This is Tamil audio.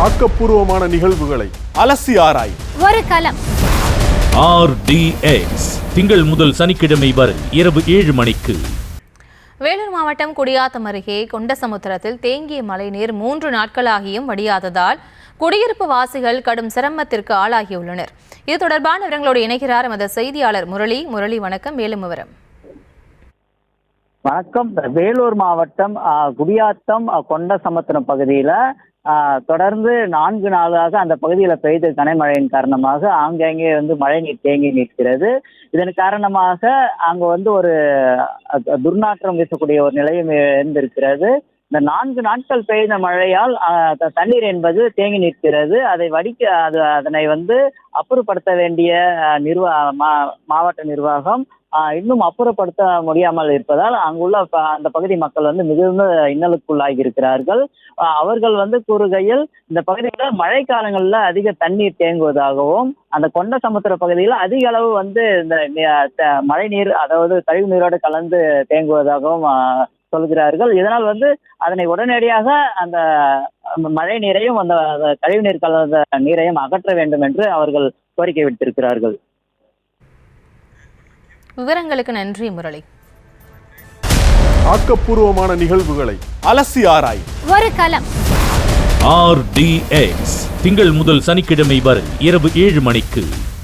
ஆக்கப்பூர்வமான நிகழ்வுகளை அலசி ஆராய் ஒரு களம். RDX திங்கள் முதல் சனிக்கிழமை வரை இரவு 7 மணிக்கு. வேலூர் மாவட்டம் குடியாத்தம் அருகே கொண்டசமுத்திரத்தில் தேங்கிய மழைநீர் 3 நாட்களாகியும் வடியாததால் குடியிருப்பு வாசிகள் கடும் சிரமத்திற்கு ஆளாகியுள்ளனர். இது தொடர்பான விவரங்களோடு இணைகிறார் எமது செய்தியாளர் முரளி. முரளி, வணக்கம். மேலும் விவரம். வணக்கம். வேலூர் மாவட்டம் குடியாத்தம் கொண்டசமுத்திரம் பகுதியில தொடர்ந்து 4 நாளாக அந்த பகுதியில் பெய்த கனமழையின் காரணமாக ஆங்காங்கே மழைநீர் தேங்கி நிற்கிறது. இதன் காரணமாக அங்கு ஒரு துர்நாற்றம் வீசக்கூடிய ஒரு நிலையும் இருந்திருக்கிறது. இந்த 4 நாட்கள் பெய்த மழையால் தண்ணீர் என்பது தேங்கி நிற்கிறது. அதை அதனை அப்புறப்படுத்த வேண்டிய மாவட்ட நிர்வாகம் இன்னும் அப்புறப்படுத்த முடியாமல் இருப்பதால் அங்குள்ள அந்த பகுதி மக்கள் மிகுந்த இன்னலுக்குள்ளாகி இருக்கிறார்கள். அவர்கள் கூறுகையில் இந்த பகுதியில் மழை காலங்களில் அதிக தண்ணீர் தேங்குவதாகவும் அந்த கொண்டசமுத்திர பகுதியில் அதிக அளவு இந்த மழை நீர், அதாவது கழிவு நீரோடு கலந்து தேங்குவதாகவும் சொல்கிறார்கள். இதனால் அதனை உடனடியாக அந்த மழை நீரையும் அந்த கழிவு நீர் கலந்த நீரையும் அகற்ற வேண்டும் என்று அவர்கள் கோரிக்கை விடுத்திருக்கிறார்கள். விவரங்களுக்கு நன்றி முரளி. ஆக்கப்பூர்வமான நிகழ்வுகளை அலசி ஆராய் ஒரு களம். RDX திங்கள் முதல் சனிக்கிழமை வரை இரவு 7 மணிக்கு.